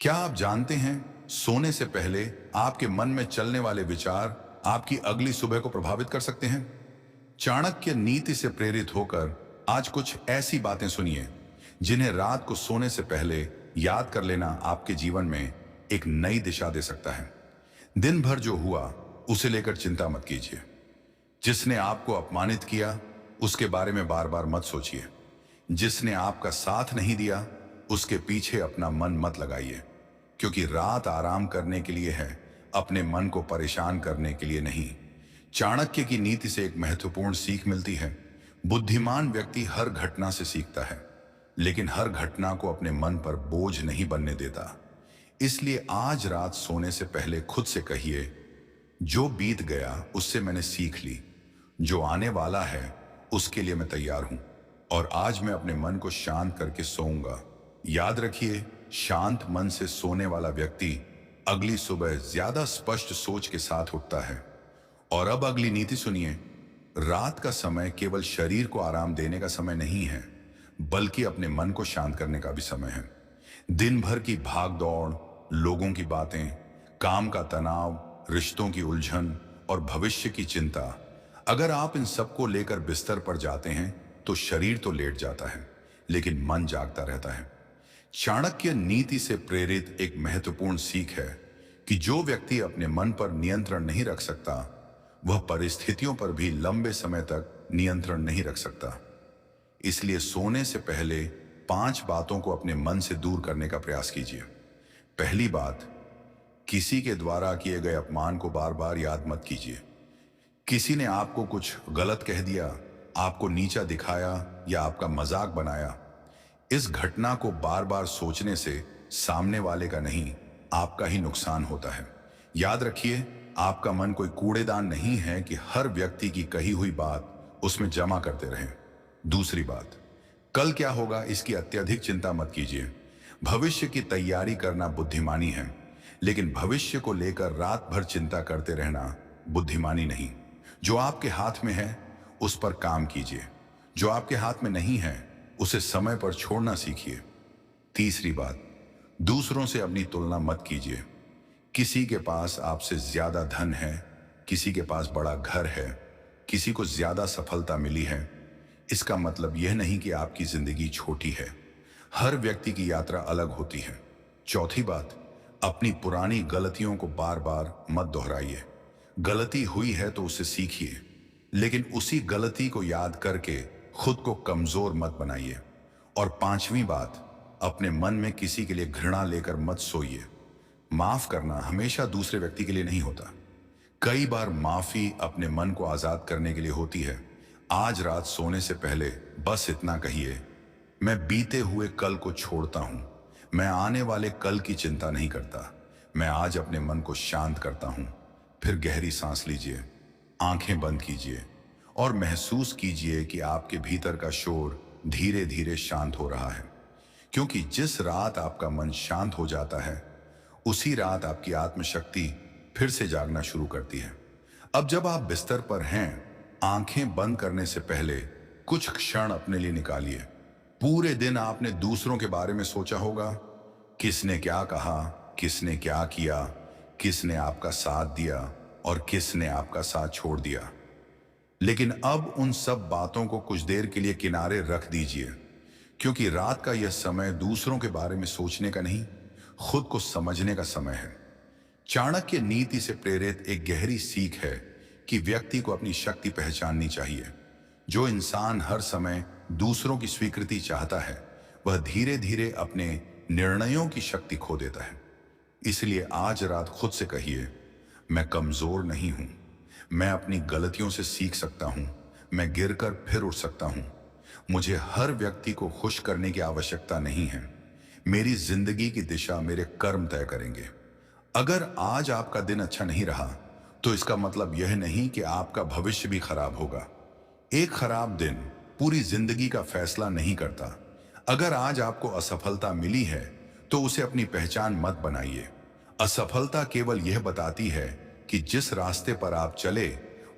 क्या आप जानते हैं, सोने से पहले आपके मन में चलने वाले विचार आपकी अगली सुबह को प्रभावित कर सकते हैं? चाणक्य नीति से प्रेरित होकर आज कुछ ऐसी बातें सुनिए जिन्हें रात को सोने से पहले याद कर लेना आपके जीवन में एक नई दिशा दे सकता है। दिन भर जो हुआ उसे लेकर चिंता मत कीजिए। जिसने आपको अपमानित किया उसके बारे में बार बार मत सोचिए। जिसने आपका साथ नहीं दिया उसके पीछे अपना मन मत लगाइए, क्योंकि रात आराम करने के लिए है, अपने मन को परेशान करने के लिए नहीं। चाणक्य की नीति से एक महत्वपूर्ण सीख मिलती है। बुद्धिमान व्यक्ति हर घटना से सीखता है, लेकिन हर घटना को अपने मन पर बोझ नहीं बनने देता। इसलिए आज रात सोने से पहले खुद से कहिए, जो बीत गया उससे मैंने सीख ली, जो आने वाला है उसके लिए मैं तैयार हूं, और आज मैं अपने मन को शांत करके सोऊंगा। याद रखिए, शांत मन से सोने वाला व्यक्ति अगली सुबह ज्यादा स्पष्ट सोच के साथ उठता है। और अब अगली नीति सुनिए। रात का समय केवल शरीर को आराम देने का समय नहीं है, बल्कि अपने मन को शांत करने का भी समय है। दिन भर की भाग दौड़, लोगों की बातें, काम का तनाव, रिश्तों की उलझन और भविष्य की चिंता, अगर आप इन सबको लेकर बिस्तर पर जाते हैं तो शरीर तो लेट जाता है, लेकिन मन जागता रहता है। चाणक्य नीति से प्रेरित एक महत्वपूर्ण सीख है कि जो व्यक्ति अपने मन पर नियंत्रण नहीं रख सकता, वह परिस्थितियों पर भी लंबे समय तक नियंत्रण नहीं रख सकता। इसलिए सोने से पहले 5 बातों को अपने मन से दूर करने का प्रयास कीजिए। पहली बात, किसी के द्वारा किए गए अपमान को बार बार याद मत कीजिए। किसी ने आपको कुछ गलत कह दिया, आपको नीचा दिखाया या आपका मजाक बनाया, इस घटना को बार बार सोचने से सामने वाले का नहीं, आपका ही नुकसान होता है। याद रखिए, आपका मन कोई कूड़ेदान नहीं है कि हर व्यक्ति की कही हुई बात उसमें जमा करते रहें। दूसरी बात, कल क्या होगा इसकी अत्यधिक चिंता मत कीजिए। भविष्य की तैयारी करना बुद्धिमानी है, लेकिन भविष्य को लेकर रात भर चिंता करते रहना बुद्धिमानी नहीं। जो आपके हाथ में है उस पर काम कीजिए, जो आपके हाथ में नहीं है उसे समय पर छोड़ना सीखिए। तीसरी बात, दूसरों से अपनी तुलना मत कीजिए। किसी के पास आपसे ज्यादा धन है, किसी के पास बड़ा घर है, किसी को ज्यादा सफलता मिली है, इसका मतलब यह नहीं कि आपकी जिंदगी छोटी है। हर व्यक्ति की यात्रा अलग होती है। चौथी बात, अपनी पुरानी गलतियों को बार बार मत दोहराइए। गलती हुई है तो उसे सीखिए, लेकिन उसी गलती को याद करके खुद को कमजोर मत बनाइए। और पांचवी बात, अपने मन में किसी के लिए घृणा लेकर मत सोइए। माफ करना हमेशा दूसरे व्यक्ति के लिए नहीं होता। कई बार माफी अपने मन को आजाद करने के लिए होती है। आज रात सोने से पहले बस इतना कहिए, मैं बीते हुए कल को छोड़ता हूं, मैं आने वाले कल की चिंता नहीं करता, मैं आज अपने मन को शांत करता हूं। फिर गहरी सांस लीजिए, आंखें बंद कीजिए और महसूस कीजिए कि आपके भीतर का शोर धीरे धीरे शांत हो रहा है। क्योंकि जिस रात आपका मन शांत हो जाता है, उसी रात आपकी आत्मशक्ति फिर से जागना शुरू करती है। अब जब आप बिस्तर पर हैं, आंखें बंद करने से पहले कुछ क्षण अपने लिए निकालिए। पूरे दिन आपने दूसरों के बारे में सोचा होगा, किसने क्या कहा, किसने क्या किया, किसने आपका साथ दिया और किसने आपका साथ छोड़ दिया। लेकिन अब उन सब बातों को कुछ देर के लिए किनारे रख दीजिए, क्योंकि रात का यह समय दूसरों के बारे में सोचने का नहीं, खुद को समझने का समय है। चाणक्य नीति से प्रेरित एक गहरी सीख है कि व्यक्ति को अपनी शक्ति पहचाननी चाहिए। जो इंसान हर समय दूसरों की स्वीकृति चाहता है, वह धीरे धीरे अपने निर्णयों की शक्ति खो देता है। इसलिए आज रात खुद से कहिए, मैं कमजोर नहीं हूं, मैं अपनी गलतियों से सीख सकता हूं, मैं गिरकर फिर उठ सकता हूं। मुझे हर व्यक्ति को खुश करने की आवश्यकता नहीं है। मेरी जिंदगी की दिशा मेरे कर्म तय करेंगे। अगर आज आपका दिन अच्छा नहीं रहा, तो इसका मतलब यह नहीं कि आपका भविष्य भी खराब होगा। एक खराब दिन पूरी जिंदगी का फैसला नहीं करता। अगर आज आपको असफलता मिली है, तो उसे अपनी पहचान मत बनाइए। असफलता केवल यह बताती है कि जिस रास्ते पर आप चले,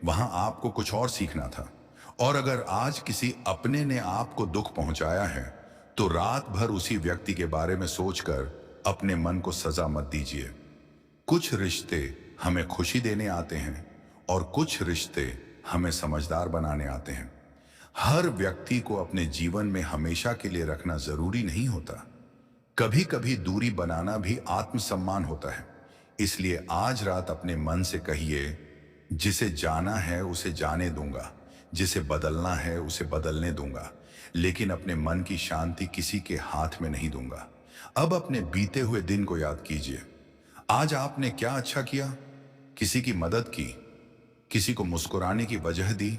वहां आपको कुछ और सीखना था। और अगर आज किसी अपने ने आपको दुख पहुंचाया है, तो रात भर उसी व्यक्ति के बारे में सोचकर अपने मन को सजा मत दीजिए। कुछ रिश्ते हमें खुशी देने आते हैं और कुछ रिश्ते हमें समझदार बनाने आते हैं। हर व्यक्ति को अपने जीवन में हमेशा के लिए रखना जरूरी नहीं होता। कभी कभी दूरी बनाना भी आत्मसम्मान होता है। इसलिए आज रात अपने मन से कहिए, जिसे जाना है उसे जाने दूंगा, जिसे बदलना है उसे बदलने दूंगा, लेकिन अपने मन की शांति किसी के हाथ में नहीं दूंगा। अब अपने बीते हुए दिन को याद कीजिए। आज आपने क्या अच्छा किया? किसी की मदद की, किसी को मुस्कुराने की वजह दी,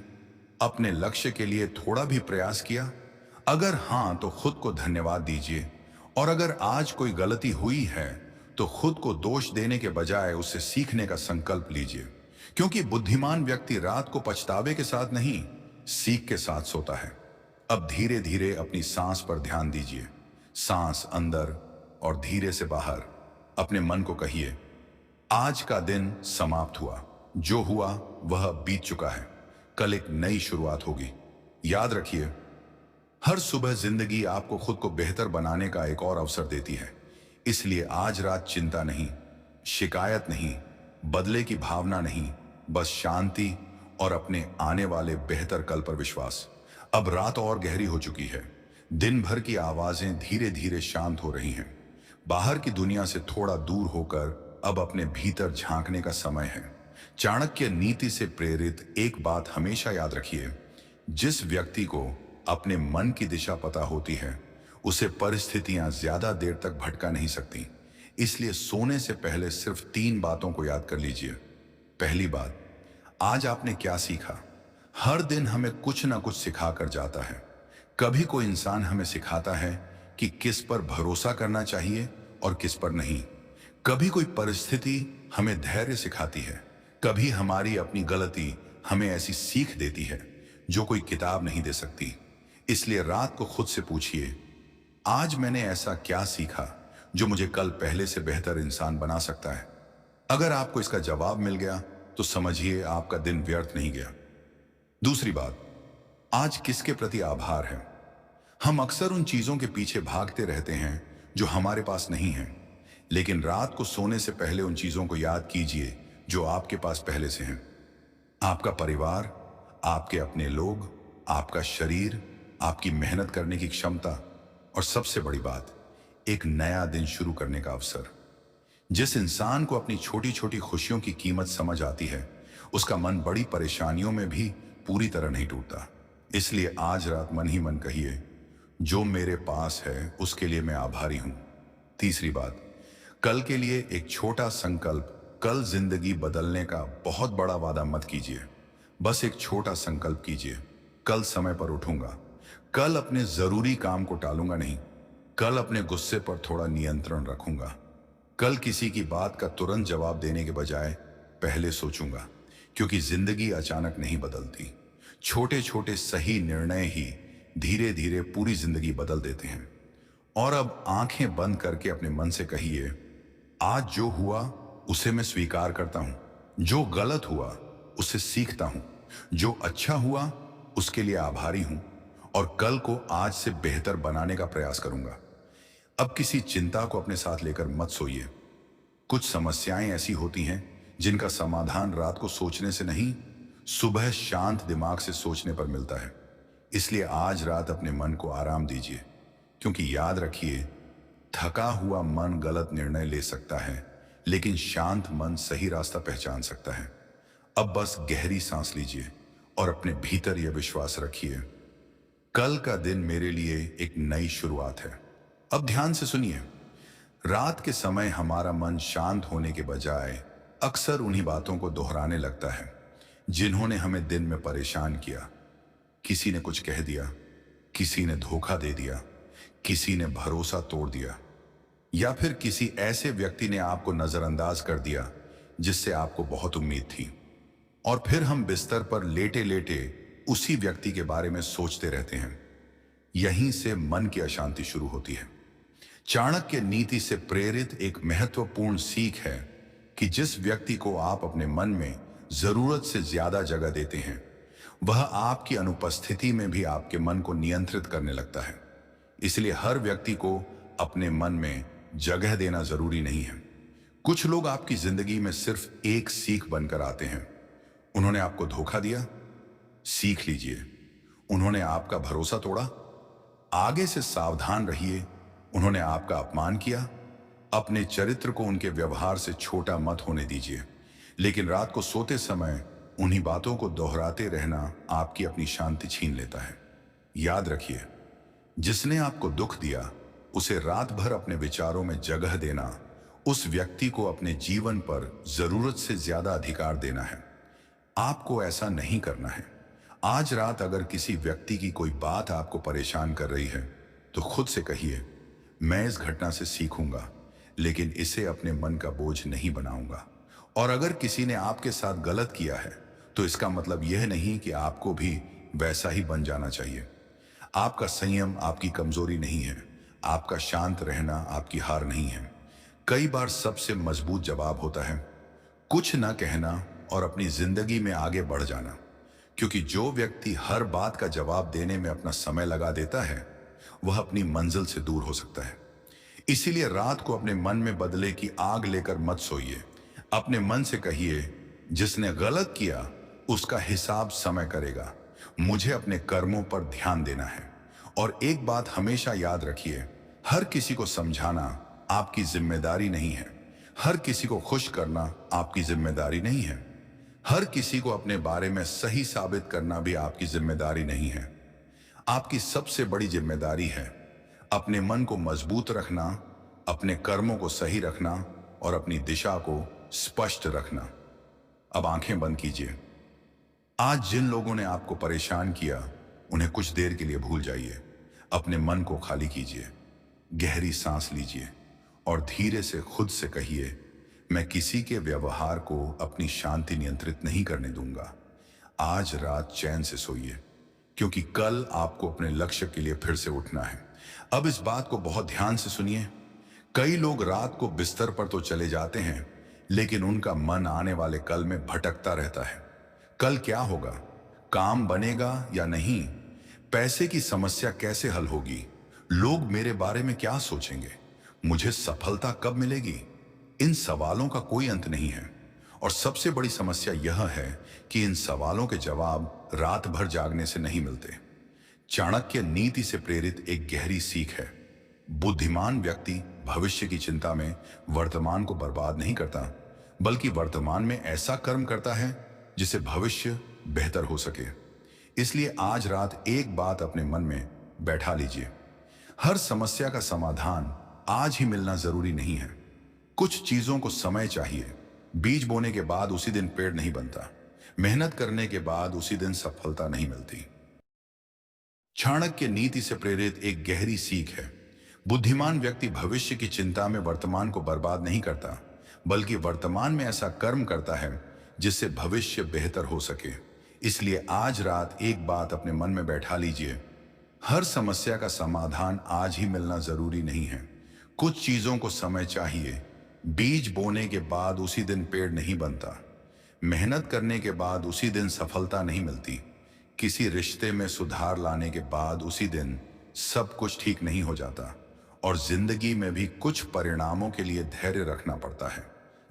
अपने लक्ष्य के लिए थोड़ा भी प्रयास किया? अगर हां तो खुद को धन्यवाद दीजिए, और अगर आज कोई गलती हुई है तो खुद को दोष देने के बजाय उससे सीखने का संकल्प लीजिए। क्योंकि बुद्धिमान व्यक्ति रात को पछतावे के साथ नहीं, सीख के साथ सोता है। अब धीरे धीरे अपनी सांस पर ध्यान दीजिए। सांस अंदर और धीरे से बाहर। अपने मन को कहिए, आज का दिन समाप्त हुआ, जो हुआ वह बीत चुका है, कल एक नई शुरुआत होगी। याद रखिए, हर सुबह जिंदगी आपको खुद को बेहतर बनाने का एक और अवसर देती है। इसलिए आज रात चिंता नहीं, शिकायत नहीं, बदले की भावना नहीं, बस शांति और अपने आने वाले बेहतर कल पर विश्वास। अब रात और गहरी हो चुकी है। दिन भर की आवाजें धीरे धीरे शांत हो रही हैं। बाहर की दुनिया से थोड़ा दूर होकर अब अपने भीतर झांकने का समय है। चाणक्य नीति से प्रेरित एक बात हमेशा याद रखिए, जिस व्यक्ति को अपने मन की दिशा पता होती है उसे परिस्थितियां ज्यादा देर तक भटका नहीं सकती। इसलिए सोने से पहले सिर्फ 3 बातों को याद कर लीजिए। पहली बात, आज आपने क्या सीखा? हर दिन हमें कुछ ना कुछ सिखा कर जाता है। कभी कोई इंसान हमें सिखाता है कि किस पर भरोसा करना चाहिए और किस पर नहीं। कभी कोई परिस्थिति हमें धैर्य सिखाती है। कभी हमारी अपनी गलती हमें ऐसी सीख देती है जो कोई किताब नहीं दे सकती। इसलिए रात को खुद से पूछिए, आज मैंने ऐसा क्या सीखा जो मुझे कल पहले से बेहतर इंसान बना सकता है? अगर आपको इसका जवाब मिल गया तो समझिए आपका दिन व्यर्थ नहीं गया। दूसरी बात, आज किसके प्रति आभार है? हम अक्सर उन चीजों के पीछे भागते रहते हैं जो हमारे पास नहीं है, लेकिन रात को सोने से पहले उन चीजों को याद कीजिए जो आपके पास पहले से हैं। आपका परिवार, आपके अपने लोग, आपका शरीर, आपकी मेहनत करने की क्षमता, और सबसे बड़ी बात, एक नया दिन शुरू करने का अवसर। जिस इंसान को अपनी छोटी छोटी खुशियों की कीमत समझ आती है उसका मन बड़ी परेशानियों में भी पूरी तरह नहीं टूटता। इसलिए आज रात मन ही मन कहिए, जो मेरे पास है उसके लिए मैं आभारी हूं। तीसरी बात, कल के लिए एक छोटा संकल्प। कल जिंदगी बदलने का बहुत बड़ा वादा मत कीजिए, बस एक छोटा संकल्प कीजिए, कल समय पर उठूंगा, कल अपने जरूरी काम को टालूंगा नहीं, कल अपने गुस्से पर थोड़ा नियंत्रण रखूंगा, कल किसी की बात का तुरंत जवाब देने के बजाय पहले सोचूंगा। क्योंकि जिंदगी अचानक नहीं बदलती, छोटे छोटे सही निर्णय ही धीरे धीरे पूरी जिंदगी बदल देते हैं। और अब आंखें बंद करके अपने मन से कहिए, आज जो हुआ उसे मैं स्वीकार करता हूं, जो गलत हुआ उससे सीखता हूं, जो अच्छा हुआ उसके लिए आभारी हूं, और कल को आज से बेहतर बनाने का प्रयास करूंगा। अब किसी चिंता को अपने साथ लेकर मत सोइए। कुछ समस्याएं ऐसी होती हैं जिनका समाधान रात को सोचने से नहीं, सुबह शांत दिमाग से सोचने पर मिलता है। इसलिए आज रात अपने मन को आराम दीजिए, क्योंकि याद रखिए, थका हुआ मन गलत निर्णय ले सकता है, लेकिन शांत मन सही रास्ता पहचान सकता है। अब बस गहरी सांस लीजिए और अपने भीतर यह विश्वास रखिए, कल का दिन मेरे लिए एक नई शुरुआत है। अब ध्यान से सुनिए, रात के समय हमारा मन शांत होने के बजाय अक्सर उन्हीं बातों को दोहराने लगता है जिन्होंने हमें दिन में परेशान किया। किसी ने कुछ कह दिया, किसी ने धोखा दे दिया, किसी ने भरोसा तोड़ दिया, या फिर किसी ऐसे व्यक्ति ने आपको नजरअंदाज कर दिया जिससे आपको बहुत उम्मीद थी। और फिर हम बिस्तर पर लेटे लेटे उसी व्यक्ति के बारे में सोचते रहते हैं। यहीं से मन की अशांति शुरू होती है। चाणक्य नीति से प्रेरित एक महत्वपूर्ण सीख है कि जिस व्यक्ति को आप अपने मन में जरूरत से ज्यादा जगह देते हैं, वह आपकी अनुपस्थिति में भी आपके मन को नियंत्रित करने लगता है। इसलिए हर व्यक्ति को अपने मन में जगह देना जरूरी नहीं है। कुछ लोग आपकी जिंदगी में सिर्फ एक सीख बनकर आते हैं। उन्होंने आपको धोखा दिया, सीख लीजिए। उन्होंने आपका भरोसा तोड़ा, आगे से सावधान रहिए। उन्होंने आपका अपमान किया, अपने चरित्र को उनके व्यवहार से छोटा मत होने दीजिए। लेकिन रात को सोते समय उन्हीं बातों को दोहराते रहना आपकी अपनी शांति छीन लेता है। याद रखिए, जिसने आपको दुख दिया उसे रात भर अपने विचारों में जगह देना, उस व्यक्ति को अपने जीवन पर जरूरत से ज्यादा अधिकार देना है। आपको ऐसा नहीं करना है। आज रात अगर किसी व्यक्ति की कोई बात आपको परेशान कर रही है तो खुद से कहिए, मैं इस घटना से सीखूंगा, लेकिन इसे अपने मन का बोझ नहीं बनाऊंगा। और अगर किसी ने आपके साथ गलत किया है तो इसका मतलब यह नहीं कि आपको भी वैसा ही बन जाना चाहिए। आपका संयम आपकी कमजोरी नहीं है, आपका शांत रहना आपकी हार नहीं है। कई बार सबसे मजबूत जवाब होता है कुछ ना कहना और अपनी जिंदगी में आगे बढ़ जाना। क्योंकि जो व्यक्ति हर बात का जवाब देने में अपना समय लगा देता है वह अपनी मंजिल से दूर हो सकता है। इसीलिए रात को अपने मन में बदले की आग लेकर मत सोइए। अपने मन से कहिए, जिसने गलत किया उसका हिसाब समय करेगा, मुझे अपने कर्मों पर ध्यान देना है। और एक बात हमेशा याद रखिए, हर किसी को समझाना आपकी जिम्मेदारी नहीं है, हर किसी को खुश करना आपकी जिम्मेदारी नहीं है, हर किसी को अपने बारे में सही साबित करना भी आपकी जिम्मेदारी नहीं है। आपकी सबसे बड़ी जिम्मेदारी है अपने मन को मजबूत रखना, अपने कर्मों को सही रखना और अपनी दिशा को स्पष्ट रखना। अब आंखें बंद कीजिए। आज जिन लोगों ने आपको परेशान किया उन्हें कुछ देर के लिए भूल जाइए। अपने मन को खाली कीजिए, गहरी सांस लीजिए और धीरे से खुद से कहिए, मैं किसी के व्यवहार को अपनी शांति नियंत्रित नहीं करने दूंगा। आज रात चैन से सोइए, क्योंकि कल आपको अपने लक्ष्य के लिए फिर से उठना है। अब इस बात को बहुत ध्यान से सुनिए। कई लोग रात को बिस्तर पर तो चले जाते हैं, लेकिन उनका मन आने वाले कल में भटकता रहता है। कल क्या होगा? काम बनेगा या नहीं? पैसे की समस्या कैसे हल होगी? लोग मेरे बारे में क्या सोचेंगे? मुझे सफलता कब मिलेगी? इन सवालों का कोई अंत नहीं है। और सबसे बड़ी समस्या यह है कि इन सवालों के जवाब रात भर जागने से नहीं मिलते। चाणक्य नीति से प्रेरित एक गहरी सीख है, बुद्धिमान व्यक्ति भविष्य की चिंता में वर्तमान को बर्बाद नहीं करता, बल्कि वर्तमान में ऐसा कर्म करता है जिससे भविष्य बेहतर हो सके। इसलिए आज रात एक बात अपने मन में बैठा लीजिए, हर समस्या का समाधान आज ही मिलना जरूरी नहीं है। कुछ चीजों को समय चाहिए। बीज बोने के बाद उसी दिन पेड़ नहीं बनता, मेहनत करने के बाद उसी दिन सफलता नहीं मिलती। चाणक्य नीति से प्रेरित एक गहरी सीख है, बुद्धिमान व्यक्ति भविष्य की चिंता में वर्तमान को बर्बाद नहीं करता, बल्कि वर्तमान में ऐसा कर्म करता है जिससे भविष्य बेहतर हो सके। इसलिए आज रात एक बात अपने मन में बैठा लीजिए, हर समस्या का समाधान आज ही मिलना जरूरी नहीं है। कुछ चीजों को समय चाहिए। बीज बोने के बाद उसी दिन पेड़ नहीं बनता, मेहनत करने के बाद उसी दिन सफलता नहीं मिलती, किसी रिश्ते में सुधार लाने के बाद उसी दिन सब कुछ ठीक नहीं हो जाता, और जिंदगी में भी कुछ परिणामों के लिए धैर्य रखना पड़ता है।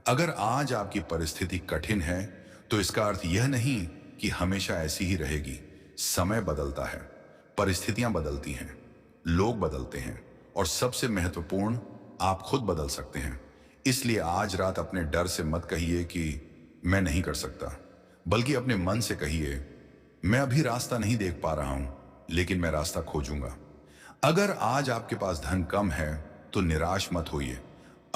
अगर आज आपकी परिस्थिति कठिन है तो इसका अर्थ यह नहीं कि हमेशा ऐसी ही रहेगी। समय बदलता है, परिस्थितियां बदलती हैं, लोग बदलते हैं, और सबसे महत्वपूर्ण, आप खुद बदल सकते हैं। इसलिए आज रात अपने डर से मत कहिए कि मैं नहीं कर सकता, बल्कि अपने मन से कहिए, मैं अभी रास्ता नहीं देख पा रहा हूं, लेकिन मैं रास्ता खोजूंगा। अगर आज आपके पास धन कम है तो निराश मत होइए,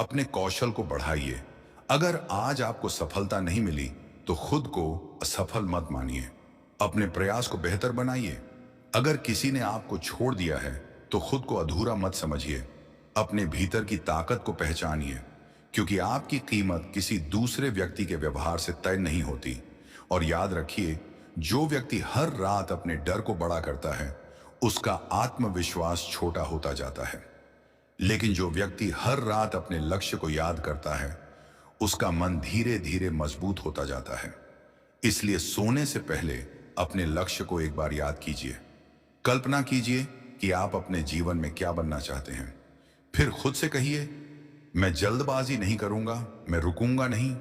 अपने कौशल को बढ़ाइए। अगर आज आपको सफलता नहीं मिली तो खुद को असफल मत मानिए, अपने प्रयास को बेहतर बनाइए। अगर किसी ने आपको छोड़ दिया है तो खुद को अधूरा मत समझिए, अपने भीतर की ताकत को पहचानिए, क्योंकि आपकी कीमत किसी दूसरे व्यक्ति के व्यवहार से तय नहीं होती। और याद रखिए, जो व्यक्ति हर रात अपने डर को बड़ा करता है उसका आत्मविश्वास छोटा होता जाता है, लेकिन जो व्यक्ति हर रात अपने लक्ष्य को याद करता है उसका मन धीरे धीरे मजबूत होता जाता है। इसलिए सोने से पहले अपने लक्ष्य को एक बार याद कीजिए, कल्पना कीजिए कि आप अपने जीवन में क्या बनना चाहते हैं। फिर खुद से कहिए, मैं जल्दबाजी नहीं करूंगा, मैं रुकूंगा नहीं,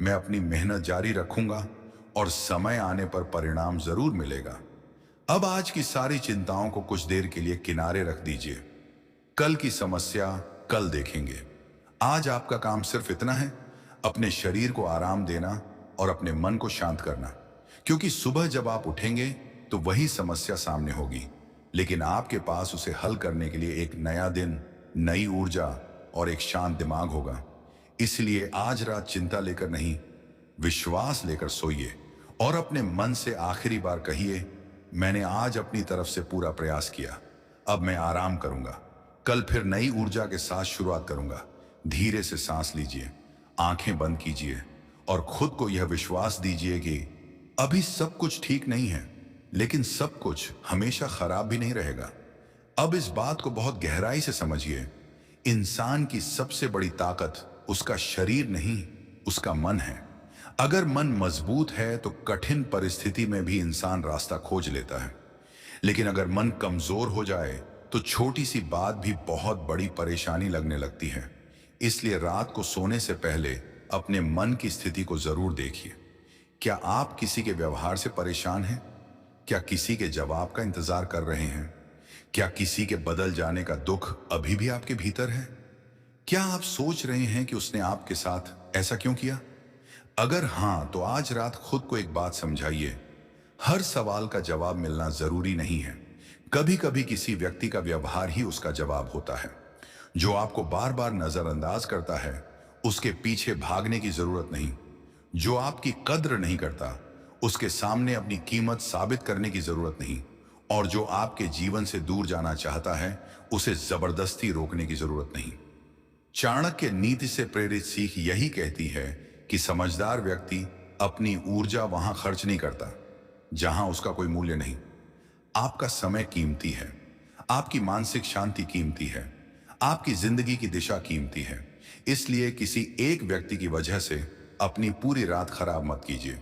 मैं अपनी मेहनत जारी रखूंगा और समय आने पर परिणाम जरूर मिलेगा। अब आज की सारी चिंताओं को कुछ देर के लिए किनारे रख दीजिए। कल की समस्या कल देखेंगे। आज आपका काम सिर्फ इतना है, अपने शरीर को आराम देना और अपने मन को शांत करना। क्योंकि सुबह जब आप उठेंगे तो वही समस्या सामने होगी, लेकिन आपके पास उसे हल करने के लिए एक नया दिन, नई ऊर्जा और एक शांत दिमाग होगा। इसलिए आज रात चिंता लेकर नहीं, विश्वास लेकर सोइए और अपने मन से आखिरी बार कहिए, मैंने आज अपनी तरफ से पूरा प्रयास किया, अब मैं आराम करूंगा, कल फिर नई ऊर्जा के साथ शुरुआत करूंगा। धीरे से सांस लीजिए, आंखें बंद कीजिए और खुद को यह विश्वास दीजिए कि अभी सब कुछ ठीक नहीं है, लेकिन सब कुछ हमेशा खराब भी नहीं रहेगा। अब इस बात को बहुत गहराई से समझिए, इंसान की सबसे बड़ी ताकत उसका शरीर नहीं, उसका मन है। अगर मन मजबूत है तो कठिन परिस्थिति में भी इंसान रास्ता खोज लेता है, लेकिन अगर मन कमजोर हो जाए तो छोटी सी बात भी बहुत बड़ी परेशानी लगने लगती है। इसलिए रात को सोने से पहले अपने मन की स्थिति को जरूर देखिए। क्या आप किसी के व्यवहार से परेशान हैं? क्या किसी के जवाब का इंतजार कर रहे हैं? क्या किसी के बदल जाने का दुख अभी भी आपके भीतर है? क्या आप सोच रहे हैं कि उसने आपके साथ ऐसा क्यों किया? अगर हां, तो आज रात खुद को एक बात समझाइए, हर सवाल का जवाब मिलना जरूरी नहीं है। कभी कभी किसी व्यक्ति का व्यवहार ही उसका जवाब होता है। जो आपको बार बार नजरअंदाज करता है, उसके पीछे भागने की जरूरत नहीं। जो आपकी कद्र नहीं करता, उसके सामने अपनी कीमत साबित करने की जरूरत नहीं। और जो आपके जीवन से दूर जाना चाहता है, उसे जबरदस्ती रोकने की जरूरत नहीं। चाणक्य नीति से प्रेरित सीख यही कहती है कि समझदार व्यक्ति अपनी ऊर्जा वहां खर्च नहीं करता जहां उसका कोई मूल्य नहीं। आपका समय कीमती है, आपकी मानसिक शांति कीमती है, आपकी जिंदगी की दिशा कीमती है। इसलिए किसी एक व्यक्ति की वजह से अपनी पूरी रात खराब मत कीजिए।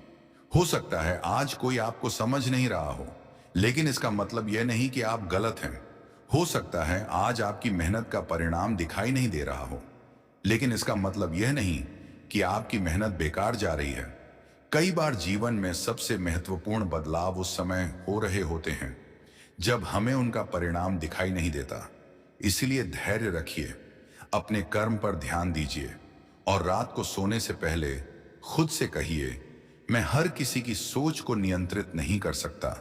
हो सकता है आज कोई आपको समझ नहीं रहा हो, लेकिन इसका मतलब यह नहीं कि आप गलत हैं। हो सकता है आज आपकी मेहनत का परिणाम दिखाई नहीं दे रहा हो, लेकिन इसका मतलब यह नहीं कि आपकी मेहनत बेकार जा रही है। कई बार जीवन में सबसे महत्वपूर्ण बदलाव उस समय हो रहे होते हैं जब हमें उनका परिणाम दिखाई नहीं देता। इसलिए धैर्य रखिए, अपने कर्म पर ध्यान दीजिए और रात को सोने से पहले खुद से कहिए, मैं हर किसी की सोच को नियंत्रित नहीं कर सकता,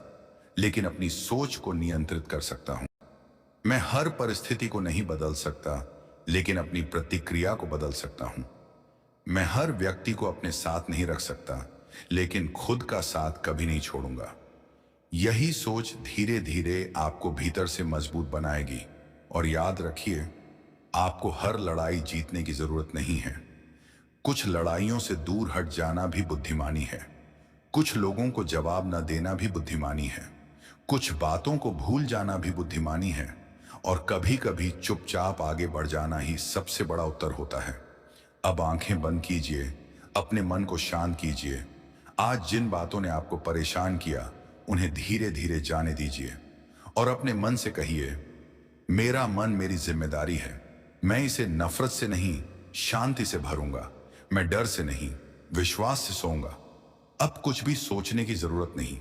लेकिन अपनी सोच को नियंत्रित कर सकता हूं। मैं हर परिस्थिति को नहीं बदल सकता, लेकिन अपनी प्रतिक्रिया को बदल सकता हूं। मैं हर व्यक्ति को अपने साथ नहीं रख सकता, लेकिन खुद का साथ कभी नहीं छोड़ूंगा। यही सोच धीरे धीरे आपको भीतर से मजबूत बनाएगी। और याद रखिए, आपको हर लड़ाई जीतने की जरूरत नहीं है। कुछ लड़ाइयों से दूर हट जाना भी बुद्धिमानी है। कुछ लोगों को जवाब न देना भी बुद्धिमानी है। कुछ बातों को भूल जाना भी बुद्धिमानी है। और कभी कभी चुपचाप आगे बढ़ जाना ही सबसे बड़ा उत्तर होता है। अब आंखें बंद कीजिए, अपने मन को शांत कीजिए। आज जिन बातों ने आपको परेशान किया, उन्हें धीरे धीरे जाने दीजिए और अपने मन से कहिए, मेरा मन मेरी जिम्मेदारी है। मैं इसे नफरत से नहीं, शांति से भरूंगा। मैं डर से नहीं, विश्वास से सोऊंगा। अब कुछ भी सोचने की जरूरत नहीं।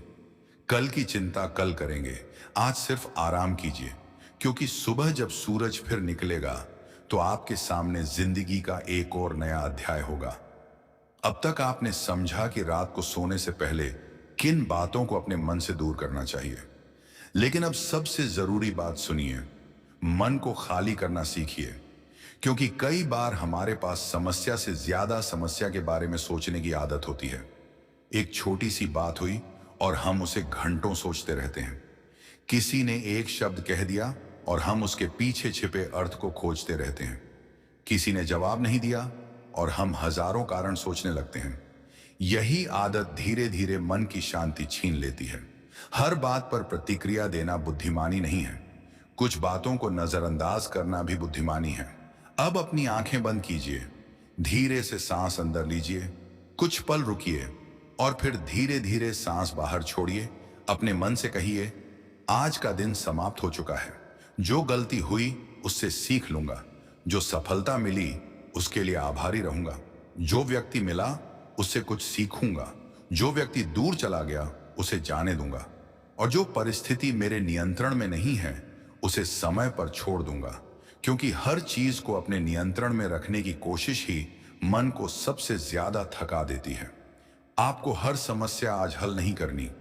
कल की चिंता कल करेंगे। आज सिर्फ आराम कीजिए, क्योंकि सुबह जब सूरज फिर निकलेगा तो आपके सामने जिंदगी का एक और नया अध्याय होगा। अब तक आपने समझा कि रात को सोने से पहले किन बातों को अपने मन से दूर करना चाहिए, लेकिन अब सबसे जरूरी बात सुनिए, मन को खाली करना सीखिए। क्योंकि कई बार हमारे पास समस्या से ज्यादा समस्या के बारे में सोचने की आदत होती है। एक छोटी सी बात हुई और हम उसे घंटों सोचते रहते हैं। किसी ने एक शब्द कह दिया और हम उसके पीछे छिपे अर्थ को खोजते रहते हैं। किसी ने जवाब नहीं दिया और हम हजारों कारण सोचने लगते हैं। यही आदत धीरे धीरे मन की शांति छीन लेती है। हर बात पर प्रतिक्रिया देना बुद्धिमानी नहीं है। कुछ बातों को नजरअंदाज करना भी बुद्धिमानी है। अब अपनी आंखें बंद कीजिए, धीरे से सांस अंदर लीजिए, कुछ पल रुकिए और फिर धीरे धीरे सांस बाहर छोड़िए। अपने मन से कहिए, आज का दिन समाप्त हो चुका है। जो गलती हुई उससे सीख लूंगा, जो सफलता मिली उसके लिए आभारी रहूंगा। जो व्यक्ति मिला उससे कुछ सीखूंगा। जो व्यक्ति दूर चला गया उसे जाने दूंगा। और जो परिस्थिति मेरे नियंत्रण में नहीं है उसे समय पर छोड़ दूंगा, क्योंकि हर चीज को अपने नियंत्रण में रखने की कोशिश ही मन को सबसे ज्यादा थका देती है। आपको हर समस्या आज हल नहीं करनी।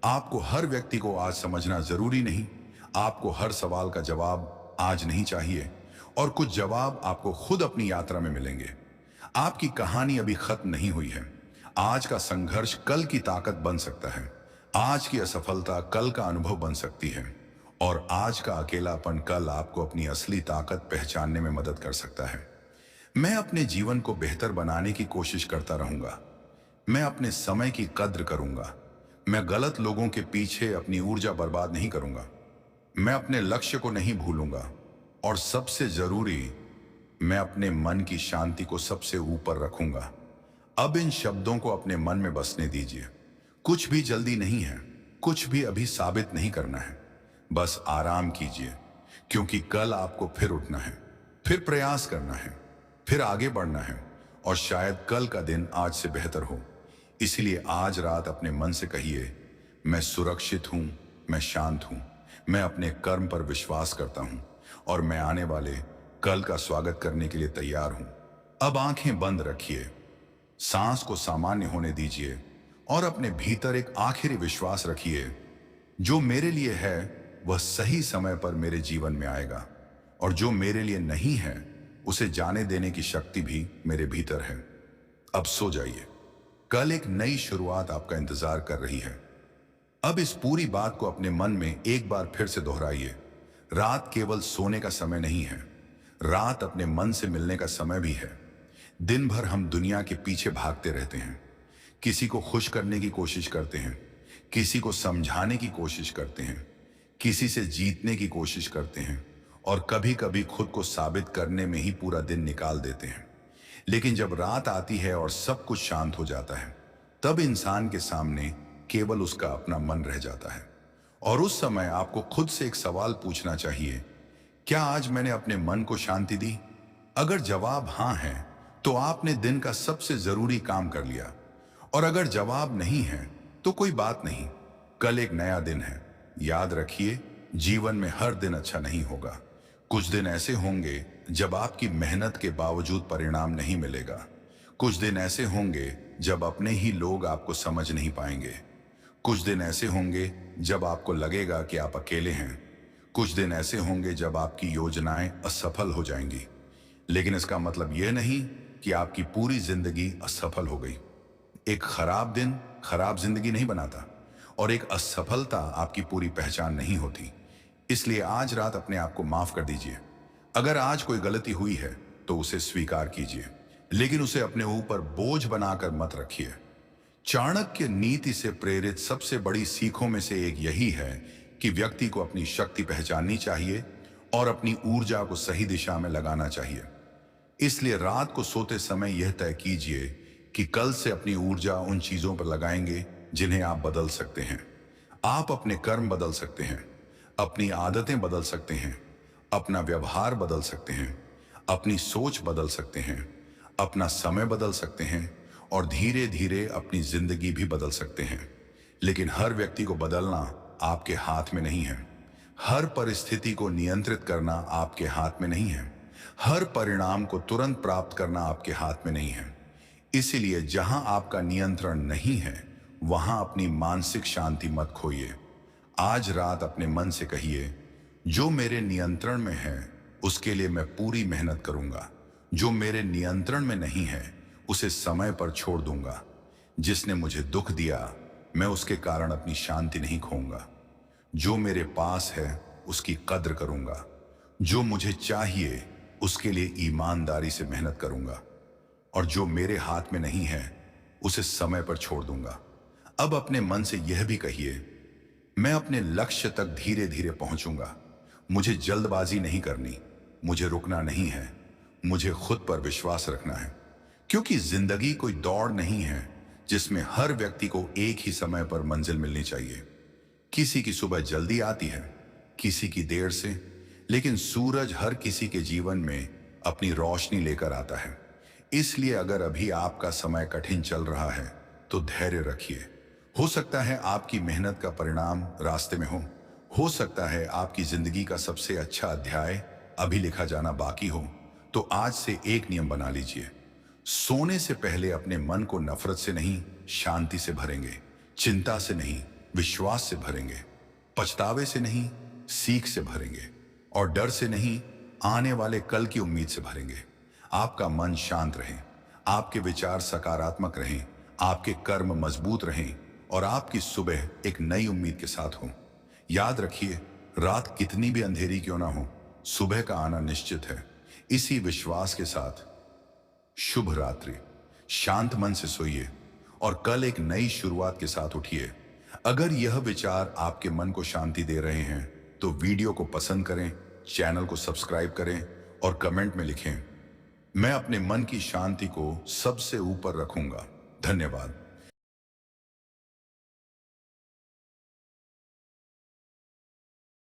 आपको हर व्यक्ति को आज समझना जरूरी नहीं। आपको हर सवाल का जवाब आज नहीं चाहिए, और कुछ जवाब आपको खुद अपनी यात्रा में मिलेंगे। आपकी कहानी अभी खत्म नहीं हुई है। आज का संघर्ष कल की ताकत बन सकता है। आज की असफलता कल का अनुभव बन सकती है, और आज का अकेलापन कल आपको अपनी असली ताकत पहचानने में मदद कर सकता है। मैं अपने जीवन को बेहतर बनाने की कोशिश करता रहूंगा। मैं अपने समय की कद्र करूंगा। मैं गलत लोगों के पीछे अपनी ऊर्जा बर्बाद नहीं करूंगा। मैं अपने लक्ष्य को नहीं भूलूंगा, और सबसे जरूरी, मैं अपने मन की शांति को सबसे ऊपर रखूंगा। अब इन शब्दों को अपने मन में बसने दीजिए। कुछ भी जल्दी नहीं है, कुछ भी अभी साबित नहीं करना है। बस आराम कीजिए, क्योंकि कल आपको फिर उठना है, फिर प्रयास करना है, फिर आगे बढ़ना है, और शायद कल का दिन आज से बेहतर हो। इसलिए आज रात अपने मन से कहिए, मैं सुरक्षित हूं, मैं शांत हूं, मैं अपने कर्म पर विश्वास करता हूं, और मैं आने वाले कल का स्वागत करने के लिए तैयार हूं। अब आंखें बंद रखिए, सांस को सामान्य होने दीजिए, और अपने भीतर एक आखिरी विश्वास रखिए, जो मेरे लिए है वह सही समय पर मेरे जीवन में आएगा, और जो मेरे लिए नहीं है उसे जाने देने की शक्ति भी मेरे भीतर है। अब सो जाइए, कल एक नई शुरुआत आपका इंतजार कर रही है। अब इस पूरी बात को अपने मन में एक बार फिर से दोहराइए। रात केवल सोने का समय नहीं है, रात अपने मन से मिलने का समय भी है। दिन भर हम दुनिया के पीछे भागते रहते हैं, किसी को खुश करने की कोशिश करते हैं, किसी को समझाने की कोशिश करते हैं, किसी से जीतने की कोशिश करते हैं, और कभी कभी खुद को साबित करने में ही पूरा दिन निकाल देते हैं। लेकिन जब रात आती है और सब कुछ शांत हो जाता है, तब इंसान के सामने केवल उसका अपना मन रह जाता है। और उस समय आपको खुद से एक सवाल पूछना चाहिए, क्या आज मैंने अपने मन को शांति दी? अगर जवाब हाँ है, तो आपने दिन का सबसे जरूरी काम कर लिया। और अगर जवाब नहीं है, तो कोई बात नहीं, कल एक नया दिन है। याद रखिए, जीवन में हर दिन अच्छा नहीं होगा। कुछ दिन ऐसे होंगे जब आपकी मेहनत के बावजूद परिणाम नहीं मिलेगा। कुछ दिन ऐसे होंगे जब अपने ही लोग आपको समझ नहीं पाएंगे। कुछ दिन ऐसे होंगे जब आपको लगेगा कि आप अकेले हैं। कुछ दिन ऐसे होंगे जब आपकी योजनाएं असफल हो जाएंगी। लेकिन इसका मतलब यह नहीं कि आपकी पूरी जिंदगी असफल हो गई। एक खराब दिन खराब जिंदगी नहीं बनाता, और एक असफलता आपकी पूरी पहचान नहीं होती। इसलिए आज रात अपने आप को माफ कर दीजिए। अगर आज कोई गलती हुई है तो उसे स्वीकार कीजिए, लेकिन उसे अपने ऊपर बोझ बनाकर मत रखिए। चाणक्य नीति से प्रेरित सबसे बड़ी सीखों में से एक यही है कि व्यक्ति को अपनी शक्ति पहचाननी चाहिए और अपनी ऊर्जा को सही दिशा में लगाना चाहिए। इसलिए रात को सोते समय यह तय कीजिए कि कल से अपनी ऊर्जा उन चीजों पर लगाएंगे जिन्हें आप बदल सकते हैं। आप अपने कर्म बदल सकते हैं, अपनी आदतें बदल सकते हैं, अपना व्यवहार बदल सकते हैं, अपनी सोच बदल सकते हैं, अपना समय बदल सकते हैं, और धीरे धीरे अपनी जिंदगी भी बदल सकते हैं। लेकिन हर व्यक्ति को बदलना आपके हाथ में नहीं है। हर परिस्थिति को नियंत्रित करना आपके हाथ में नहीं है। हर परिणाम को तुरंत प्राप्त करना आपके हाथ में नहीं है। इसीलिए जहां आपका नियंत्रण नहीं है, वहां अपनी मानसिक शांति मत खोइए। आज रात अपने मन से कहिए, जो मेरे नियंत्रण में है उसके लिए मैं पूरी मेहनत करूंगा। जो मेरे नियंत्रण में नहीं है उसे समय पर छोड़ दूंगा। जिसने मुझे दुख दिया, मैं उसके कारण अपनी शांति नहीं खोऊंगा। जो मेरे पास है उसकी कद्र करूंगा। जो मुझे चाहिए उसके लिए ईमानदारी से मेहनत करूंगा, और जो मेरे हाथ में नहीं है उसे समय पर छोड़ दूंगा। अब अपने मन से यह भी कहिए, मैं अपने लक्ष्य तक धीरे धीरे पहुंचूंगा। मुझे जल्दबाजी नहीं करनी, मुझे रुकना नहीं है, मुझे खुद पर विश्वास रखना है। क्योंकि जिंदगी कोई दौड़ नहीं है जिसमें हर व्यक्ति को एक ही समय पर मंजिल मिलनी चाहिए। किसी की सुबह जल्दी आती है, किसी की देर से, लेकिन सूरज हर किसी के जीवन में अपनी रोशनी लेकर आता है। इसलिए अगर अभी आपका समय कठिन चल रहा है तो धैर्य रखिए। हो सकता है आपकी मेहनत का परिणाम रास्ते में हो सकता है आपकी जिंदगी का सबसे अच्छा अध्याय अभी लिखा जाना बाकी हो। तो आज से एक नियम बना लीजिए, सोने से पहले अपने मन को नफरत से नहीं, शांति से भरेंगे। चिंता से नहीं, विश्वास से भरेंगे। पछतावे से नहीं, सीख से भरेंगे। और डर से नहीं, आने वाले कल की उम्मीद से भरेंगे। आपका मन शांत रहे, आपके विचार सकारात्मक रहें, आपके कर्म मजबूत रहें और आपकी सुबह एक नई उम्मीद के साथ हो। याद रखिए, रात कितनी भी अंधेरी क्यों ना हो, सुबह का आना निश्चित है। इसी विश्वास के साथ शुभ रात्रि। शांत मन से सोइए और कल एक नई शुरुआत के साथ उठिए। अगर यह विचार आपके मन को शांति दे रहे हैं तो वीडियो को पसंद करें, चैनल को सब्सक्राइब करें और कमेंट में लिखें, मैं अपने मन की शांति को सबसे ऊपर रखूंगा। धन्यवाद।